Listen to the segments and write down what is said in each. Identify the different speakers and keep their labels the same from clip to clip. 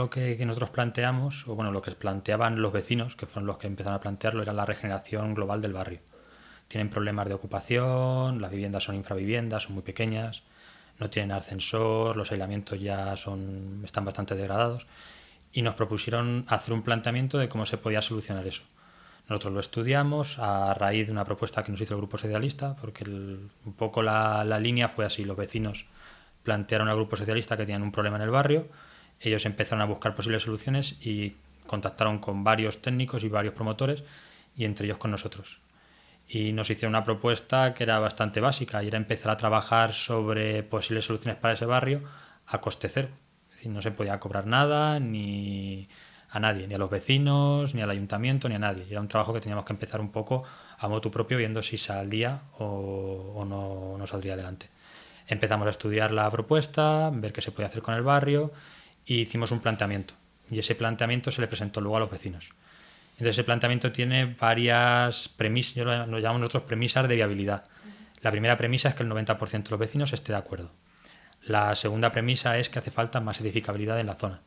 Speaker 1: primero que nosotros planteamos, o bueno, lo que planteaban los vecinos, que fueron los que empezaron a plantearlo, era la regeneración global del barrio. Tienen problemas de ocupación, las viviendas son infraviviendas, son muy pequeñas, no tienen ascensor, los aislamientos ya están bastante degradados, y nos propusieron hacer un planteamiento de cómo se podía solucionar eso. Nosotros lo estudiamos a raíz de una propuesta que nos hizo el Grupo Socialista, porque un poco la línea fue así: los vecinos plantearon al Grupo Socialista que tenían un problema en el barrio, ellos empezaron a buscar posibles soluciones y contactaron con varios técnicos y varios promotores, y entre ellos con nosotros. Y nos hicieron una propuesta que era bastante básica, y era empezar a trabajar sobre posibles soluciones para ese barrio a coste cero. Es decir, no se podía cobrar nada ni a nadie, ni a los vecinos, ni al ayuntamiento, ni a nadie. Y era un trabajo que teníamos que empezar un poco a motu propio, viendo si salía o no saldría adelante. Empezamos a estudiar la propuesta, ver qué se podía hacer con el barrio, y hicimos un planteamiento. Y ese planteamiento se le presentó luego a los vecinos. Entonces ese planteamiento tiene varias premisas, lo llamamos nosotros premisas de viabilidad. La primera premisa es que el 90% de los vecinos esté de acuerdo. La segunda premisa es que hace falta más edificabilidad en la zona,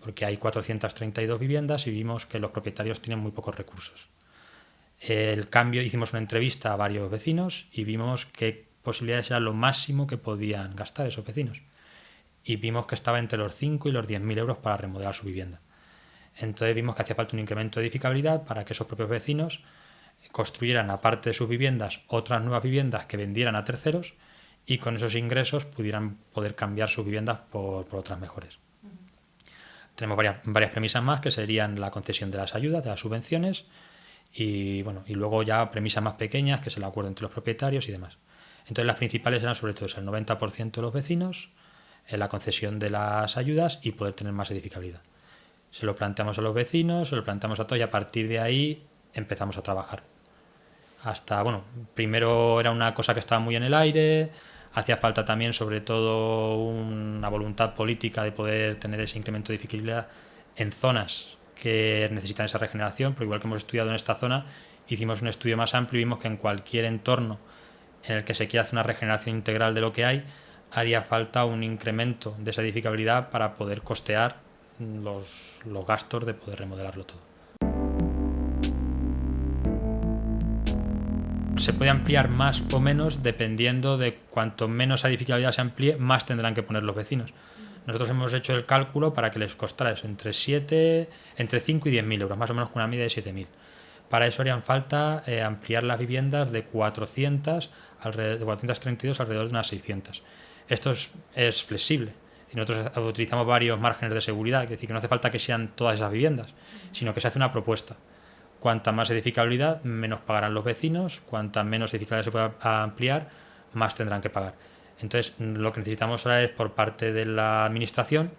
Speaker 1: porque hay 432 viviendas y vimos que los propietarios tienen muy pocos recursos. Hicimos una entrevista a varios vecinos y vimos qué posibilidades era lo máximo que podían gastar esos vecinos. Y vimos que estaba entre los 5 y los 10.000 euros para remodelar su vivienda. Entonces vimos que hacía falta un incremento de edificabilidad para que esos propios vecinos construyeran, aparte de sus viviendas, otras nuevas viviendas que vendieran a terceros, y con esos ingresos pudieran poder cambiar sus viviendas por otras mejores. Tenemos varias premisas más, que serían la concesión de las ayudas, de las subvenciones, y luego ya premisas más pequeñas, que es el acuerdo entre los propietarios y demás. Entonces las principales eran sobre todo el 90% de los vecinos, la concesión de las ayudas y poder tener más edificabilidad. Se lo planteamos a los vecinos, se lo planteamos a todos, y a partir de ahí empezamos a trabajar. Primero era una cosa que estaba muy en el aire, hacía falta también sobre todo una voluntad política de poder tener ese incremento de edificabilidad en zonas que necesitan esa regeneración, pero igual que hemos estudiado en esta zona, hicimos un estudio más amplio y vimos que en cualquier entorno en el que se quiera hacer una regeneración integral de lo que hay, haría falta un incremento de esa edificabilidad para poder costear los gastos de poder remodelarlo todo. Se puede ampliar más o menos dependiendo de cuanto menos edificabilidad se amplíe, más tendrán que poner los vecinos. Nosotros hemos hecho el cálculo para que les costara eso, entre 5 y 10.000 euros, más o menos con una media de 7.000. Para eso harían falta ampliar las viviendas de 432 alrededor de unas 600. Esto es flexible. Si nosotros utilizamos varios márgenes de seguridad, es decir, que no hace falta que sean todas esas viviendas, sino que se hace una propuesta. Cuanta más edificabilidad, menos pagarán los vecinos; cuanta menos edificabilidad se pueda ampliar, más tendrán que pagar. Entonces, lo que necesitamos ahora es, por parte de la administración,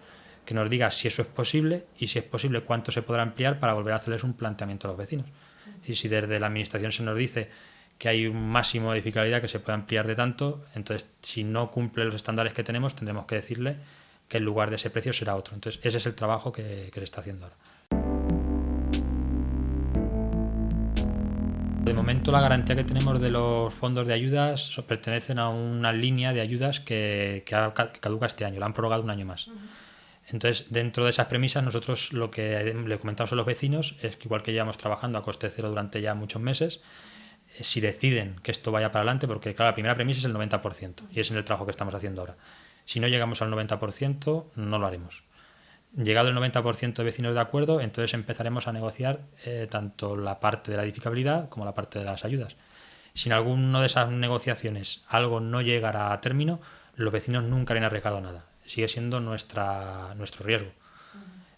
Speaker 1: que nos diga si eso es posible, y si es posible, cuánto se podrá ampliar, para volver a hacerles un planteamiento a los vecinos. Es decir, si desde la administración se nos dice que hay un máximo de edificabilidad que se puede ampliar de tanto, entonces, si no cumple los estándares que tenemos, tendremos que decirle que el lugar de ese precio será otro. Entonces, ese es el trabajo que se está haciendo ahora. De momento, la garantía que tenemos de los fondos de ayudas pertenecen a una línea de ayudas que caduca este año, la han prorrogado un año más. Entonces, dentro de esas premisas, nosotros lo que le comentamos a los vecinos es que, igual que llevamos trabajando a coste cero durante ya muchos meses, si deciden que esto vaya para adelante, porque claro, la primera premisa es el 90%, y es en el trabajo que estamos haciendo ahora. Si no llegamos al 90%, no lo haremos. Llegado el 90% de vecinos de acuerdo, entonces empezaremos a negociar tanto la parte de la edificabilidad como la parte de las ayudas. Si en alguna de esas negociaciones algo no llegara a término, los vecinos nunca han arriesgado nada. Sigue siendo nuestro riesgo.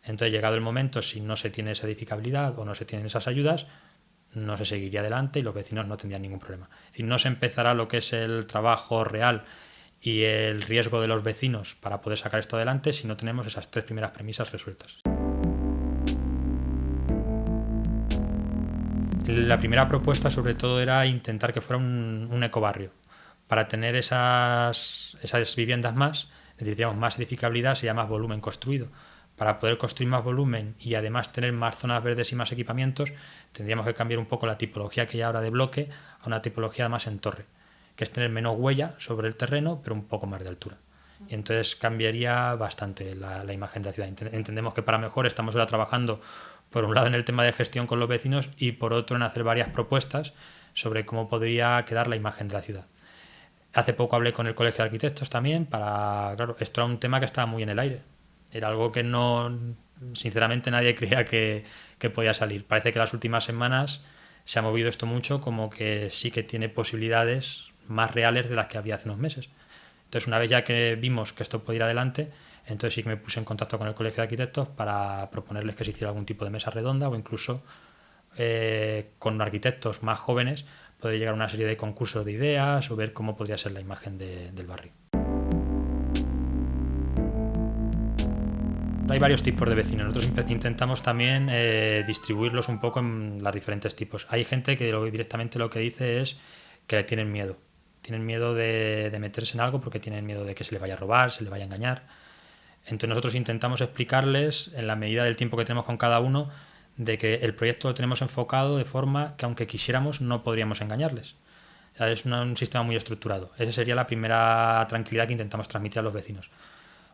Speaker 1: Entonces, llegado el momento, si no se tiene esa edificabilidad o no se tienen esas ayudas, no se seguiría adelante y los vecinos no tendrían ningún problema. Es decir, no se empezará lo que es el trabajo real y el riesgo de los vecinos para poder sacar esto adelante si no tenemos esas tres primeras premisas resueltas. La primera propuesta, sobre todo, era intentar que fuera un ecobarrio. Para tener esas viviendas más, necesitaríamos más edificabilidad, sería más volumen construido. Para poder construir más volumen y además tener más zonas verdes y más equipamientos, tendríamos que cambiar un poco la tipología que hay ahora de bloque a una tipología más en torre, que es tener menos huella sobre el terreno, pero un poco más de altura. Y entonces cambiaría bastante la imagen de la ciudad. Entendemos que para mejor estamos ahora trabajando, por un lado, en el tema de gestión con los vecinos y por otro, en hacer varias propuestas sobre cómo podría quedar la imagen de la ciudad. Hace poco hablé con el Colegio de Arquitectos también claro, esto era un tema que estaba muy en el aire. Era algo que no, sinceramente, nadie creía que podía salir. Parece que las últimas semanas se ha movido esto mucho, como que sí que tiene posibilidades más reales de las que había hace unos meses. Entonces, una vez ya que vimos que esto podía ir adelante, entonces sí que me puse en contacto con el Colegio de Arquitectos para proponerles que se hiciera algún tipo de mesa redonda o incluso con arquitectos más jóvenes poder llegar a una serie de concursos de ideas o ver cómo podría ser la imagen del barrio. Hay varios tipos de vecinos. Nosotros intentamos también distribuirlos un poco en los diferentes tipos. Hay gente que directamente lo que dice es que le tienen miedo. Tienen miedo de meterse en algo porque tienen miedo de que se le vaya a robar, se le vaya a engañar. Entonces nosotros intentamos explicarles, en la medida del tiempo que tenemos con cada uno, de que el proyecto lo tenemos enfocado de forma que aunque quisiéramos no podríamos engañarles. O sea, es un sistema muy estructurado. Esa sería la primera tranquilidad que intentamos transmitir a los vecinos.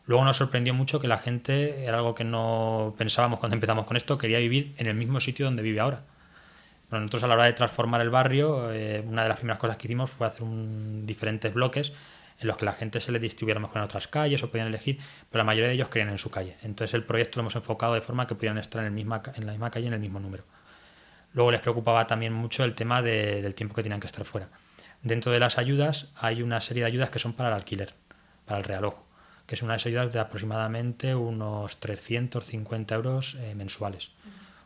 Speaker 1: Luego nos sorprendió mucho que la gente, era algo que no pensábamos cuando empezamos con esto, quería vivir en el mismo sitio donde vive ahora. Bueno, nosotros a la hora de transformar el barrio, una de las primeras cosas que hicimos fue hacer diferentes bloques en los que la gente se les distribuyera mejor en otras calles o podían elegir, pero la mayoría de ellos querían en su calle. Entonces el proyecto lo hemos enfocado de forma que pudieran estar en la misma calle, en el mismo número. Luego les preocupaba también mucho el tema del tiempo que tenían que estar fuera. Dentro de las ayudas hay una serie de ayudas que son para el alquiler, para el realojo, que son unas ayudas de aproximadamente unos 350 euros mensuales.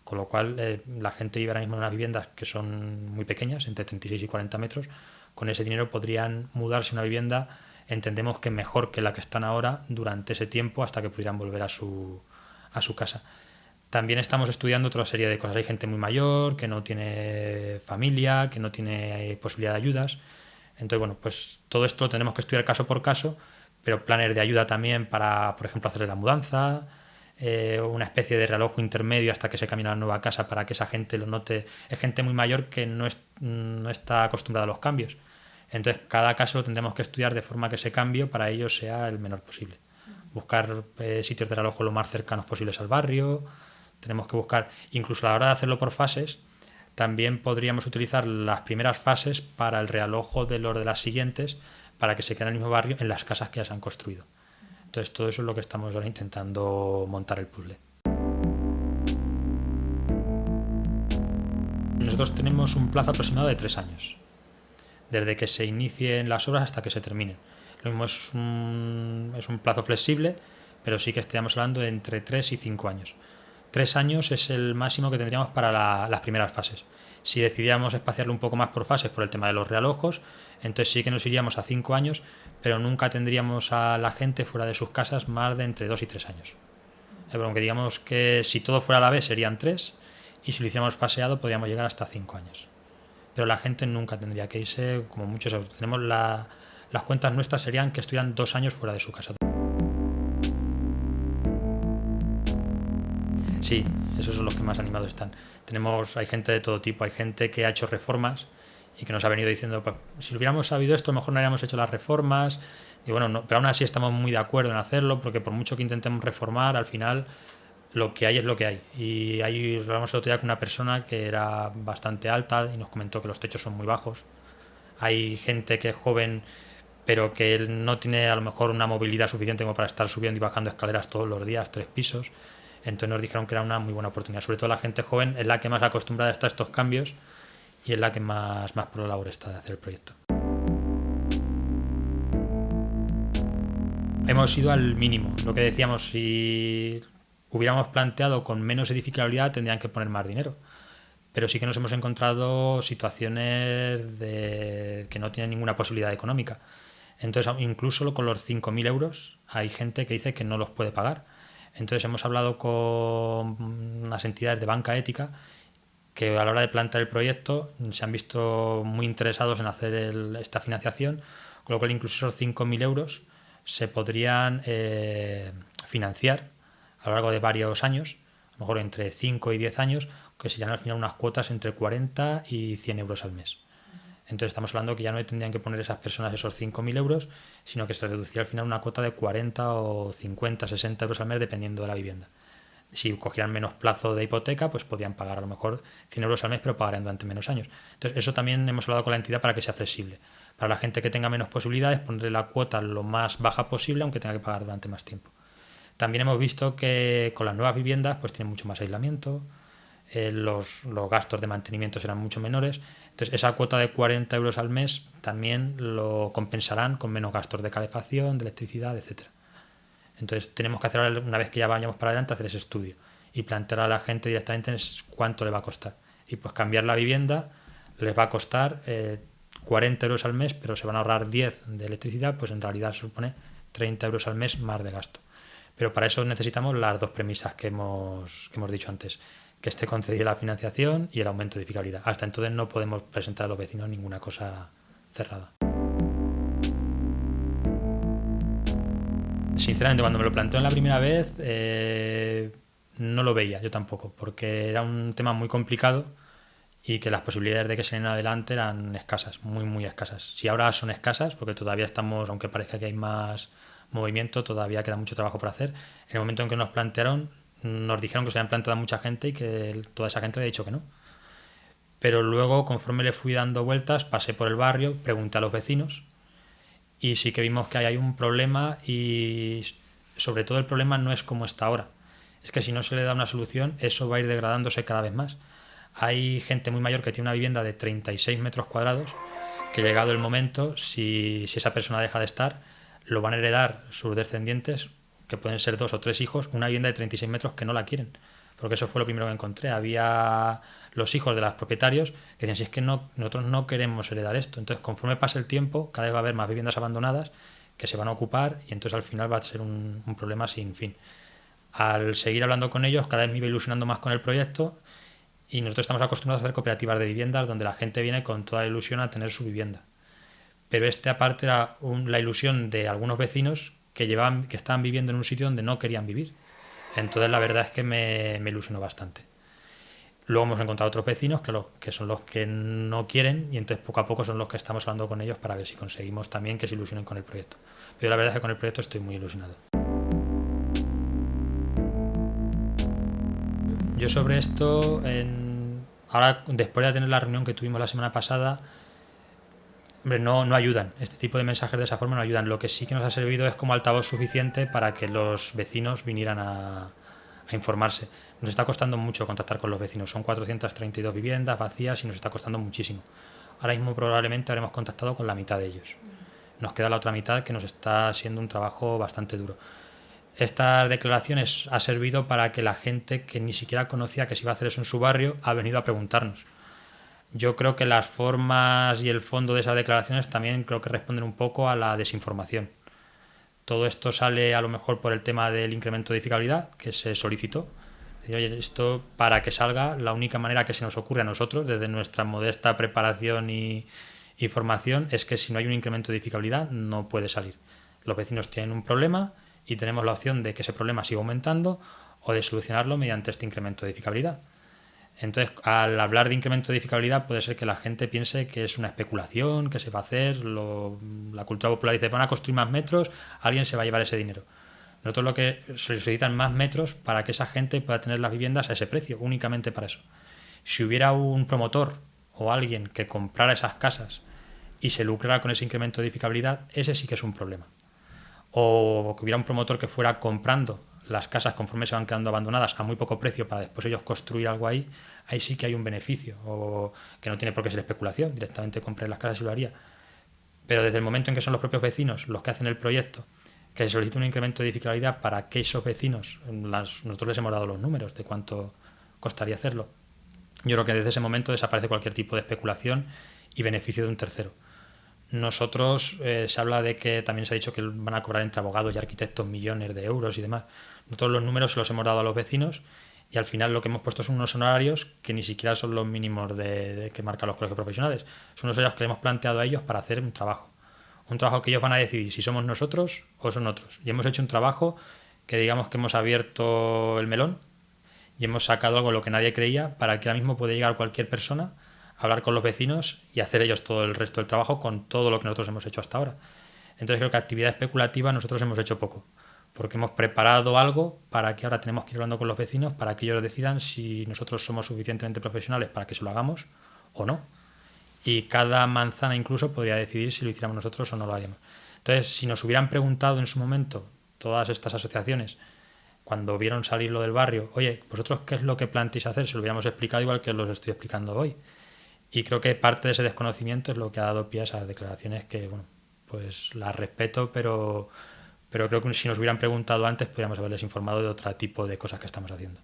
Speaker 1: Con lo cual la gente vive ahora mismo en unas viviendas que son muy pequeñas, entre 36 y 40 metros. Con ese dinero podrían mudarse a una vivienda, entendemos que mejor que la que están ahora, durante ese tiempo hasta que pudieran volver a su casa. También estamos estudiando otra serie de cosas. Hay gente muy mayor, que no tiene familia, que no tiene posibilidad de ayudas. Entonces, bueno, pues todo esto lo tenemos que estudiar caso por caso, pero planes de ayuda también para, por ejemplo, hacerle la mudanza, una especie de realojo intermedio hasta que se cambie a la nueva casa para que esa gente lo note. Es gente muy mayor que no está acostumbrada a los cambios. Entonces, cada caso lo tendremos que estudiar de forma que ese cambio para ellos sea el menor posible. Buscar sitios de realojo lo más cercanos posibles al barrio. Tenemos que buscar, incluso a la hora de hacerlo por fases, también podríamos utilizar las primeras fases para el realojo de los de las siguientes, para que se queden en el mismo barrio en las casas que ya se han construido. Entonces todo eso es lo que estamos ahora intentando montar el puzzle. Nosotros tenemos un plazo aproximado de 3 años, desde que se inicien las obras hasta que se terminen. Lo mismo es un plazo flexible, pero sí que estaríamos hablando de entre 3 y 5 años. 3 años es el máximo que tendríamos para las primeras fases. Si decidiéramos espaciarlo un poco más por fases por el tema de los realojos, entonces sí que nos iríamos a 5 años, pero nunca tendríamos a la gente fuera de sus casas más de entre 2 y 3 años. Aunque digamos que si todo fuera a la vez serían 3, y si lo hiciéramos faseado podríamos llegar hasta 5 años. Pero la gente nunca tendría que irse, como muchos. Tenemos las cuentas nuestras serían que estuvieran 2 años fuera de su casa. Sí, esos son los que más animados están. Hay gente de todo tipo, hay gente que ha hecho reformas y que nos ha venido diciendo, pues, si hubiéramos sabido esto, mejor no habríamos hecho las reformas. Y bueno, no, pero aún así estamos muy de acuerdo en hacerlo, porque por mucho que intentemos reformar, al final lo que hay es lo que hay. Y ahí hablamos el otro día con una persona que era bastante alta y nos comentó que los techos son muy bajos. Hay gente que es joven, pero que no tiene a lo mejor una movilidad suficiente como para estar subiendo y bajando escaleras todos los días, 3 pisos. Entonces nos dijeron que era una muy buena oportunidad. Sobre todo la gente joven es la que más acostumbrada está a estos cambios y es la que más por la labor está de hacer el proyecto. Hemos ido al mínimo. Lo que decíamos, si hubiéramos planteado con menos edificabilidad tendrían que poner más dinero. Pero sí que nos hemos encontrado situaciones que no tienen ninguna posibilidad económica. Entonces, incluso con los 5.000 euros hay gente que dice que no los puede pagar. Entonces hemos hablado con unas entidades de banca ética que a la hora de plantear el proyecto se han visto muy interesados en hacer esta financiación, con lo cual incluso esos 5.000 euros se podrían financiar a lo largo de varios años, a lo mejor entre 5 y 10 años, que serían al final unas cuotas entre 40 y 100 euros al mes. Entonces estamos hablando que ya no tendrían que poner esas personas esos 5.000 euros, sino que se reduciría al final una cuota de 40 o 50, 60 euros al mes dependiendo de la vivienda. Si cogieran menos plazo de hipoteca, pues podían pagar a lo mejor 100 euros al mes, pero pagarían durante menos años. Entonces eso también hemos hablado con la entidad para que sea flexible. Para la gente que tenga menos posibilidades, ponerle la cuota lo más baja posible, aunque tenga que pagar durante más tiempo. También hemos visto que con las nuevas viviendas pues tienen mucho más aislamiento, los gastos de mantenimiento serán mucho menores. Entonces esa cuota de 40 euros al mes también lo compensarán con menos gastos de calefacción, de electricidad, etcétera. Entonces tenemos que hacer, una vez que ya vayamos para adelante, hacer ese estudio y plantear a la gente directamente cuánto le va a costar. Y pues cambiar la vivienda les va a costar 40 euros al mes, pero se van a ahorrar 10 de electricidad, pues en realidad supone 30 euros al mes más de gasto. Pero para eso necesitamos las dos premisas que hemos dicho antes, que esté concedida la financiación y el aumento de edificabilidad. Hasta entonces no podemos presentar a los vecinos ninguna cosa cerrada. Sinceramente, cuando me lo planteó en la primera vez, no lo veía, yo tampoco, porque era un tema muy complicado y que las posibilidades de que se den adelante eran escasas, muy, muy escasas. Si ahora son escasas, porque todavía estamos, aunque parezca que hay más movimiento, todavía queda mucho trabajo por hacer. En el momento en que nos plantearon, nos dijeron que se habían planteado mucha gente y que toda esa gente había dicho que no. Pero luego, conforme le fui dando vueltas, pasé por el barrio, pregunté a los vecinos y sí que vimos que hay un problema y sobre todo el problema no es como está ahora. Es que si no se le da una solución, eso va a ir degradándose cada vez más. Hay gente muy mayor que tiene una vivienda de 36 metros cuadrados que llegado el momento, si esa persona deja de estar, lo van a heredar sus descendientes, que pueden ser 2 o 3 hijos, una vivienda de 36 metros que no la quieren. Porque eso fue lo primero que encontré. Había los hijos de los propietarios que decían, si es que nosotros no queremos heredar esto. Entonces, conforme pase el tiempo, cada vez va a haber más viviendas abandonadas que se van a ocupar y entonces al final va a ser un problema sin fin. Al seguir hablando con ellos, cada vez me iba ilusionando más con el proyecto y nosotros estamos acostumbrados a hacer cooperativas de viviendas donde la gente viene con toda la ilusión a tener su vivienda. Pero aparte era la ilusión de algunos vecinos que estaban viviendo en un sitio donde no querían vivir. Entonces la verdad es que me ilusionó bastante. Luego hemos encontrado otros vecinos, claro, que son los que no quieren y entonces poco a poco son los que estamos hablando con ellos para ver si conseguimos también que se ilusionen con el proyecto. Pero la verdad es que con el proyecto estoy muy ilusionado. Yo sobre esto, ahora después de tener la reunión que tuvimos la semana pasada, hombre, no ayudan. Este tipo de mensajes de esa forma no ayudan. Lo que sí que nos ha servido es como altavoz suficiente para que los vecinos vinieran a informarse. Nos está costando mucho contactar con los vecinos. Son 432 viviendas vacías y nos está costando muchísimo. Ahora mismo probablemente habremos contactado con la mitad de ellos. Nos queda la otra mitad que nos está siendo un trabajo bastante duro. Estas declaraciones ha servido para que la gente que ni siquiera conocía que se iba a hacer eso en su barrio ha venido a preguntarnos. Yo creo que las formas y el fondo de esas declaraciones también creo que responden un poco a la desinformación. Todo esto sale a lo mejor por el tema del incremento de edificabilidad que se solicitó. Oye, esto para que salga, la única manera que se nos ocurre a nosotros, desde nuestra modesta preparación y formación, es que si no hay un incremento de edificabilidad no puede salir. Los vecinos tienen un problema y tenemos la opción de que ese problema siga aumentando o de solucionarlo mediante este incremento de edificabilidad. Entonces, al hablar de incremento de edificabilidad puede ser que la gente piense que es una especulación, que se va a hacer, la cultura popular dice, van a construir más metros, alguien se va a llevar ese dinero. Nosotros lo que solicitan más metros para que esa gente pueda tener las viviendas a ese precio, únicamente para eso. Si hubiera un promotor o alguien que comprara esas casas y se lucrara con ese incremento de edificabilidad, ese sí que es un problema. O que hubiera un promotor que fuera comprando las casas conforme se van quedando abandonadas a muy poco precio para después ellos construir algo ahí sí que hay un beneficio, o que no tiene por qué ser especulación, directamente compré las casas y lo haría. Pero desde el momento en que son los propios vecinos los que hacen el proyecto, que se solicita un incremento de edificabilidad para que esos vecinos, nosotros les hemos dado los números de cuánto costaría hacerlo, yo creo que desde ese momento desaparece cualquier tipo de especulación y beneficio de un tercero. Nosotros se habla de que también se ha dicho que van a cobrar entre abogados y arquitectos millones de euros y demás. Nosotros los números se los hemos dado a los vecinos y al final lo que hemos puesto son unos honorarios que ni siquiera son los mínimos que marcan los colegios profesionales. Son unos honorarios que le hemos planteado a ellos para hacer un trabajo. Un trabajo que ellos van a decidir si somos nosotros o son otros. Y hemos hecho un trabajo que digamos que hemos abierto el melón y hemos sacado algo en lo que nadie creía para que ahora mismo puede llegar cualquier persona hablar con los vecinos y hacer ellos todo el resto del trabajo con todo lo que nosotros hemos hecho hasta ahora. Entonces creo que actividad especulativa nosotros hemos hecho poco, porque hemos preparado algo para que ahora tenemos que ir hablando con los vecinos para que ellos decidan si nosotros somos suficientemente profesionales para que se lo hagamos o no. Y cada manzana incluso podría decidir si lo hiciéramos nosotros o no lo haríamos. Entonces, si nos hubieran preguntado en su momento todas estas asociaciones, cuando vieron salir lo del barrio, oye, ¿vosotros qué es lo que planteáis hacer? Se lo hubiéramos explicado igual que os lo estoy explicando hoy. Y creo que parte de ese desconocimiento es lo que ha dado pie a esas declaraciones que, bueno, pues las respeto, pero creo que si nos hubieran preguntado antes podríamos haberles informado de otro tipo de cosas que estamos haciendo.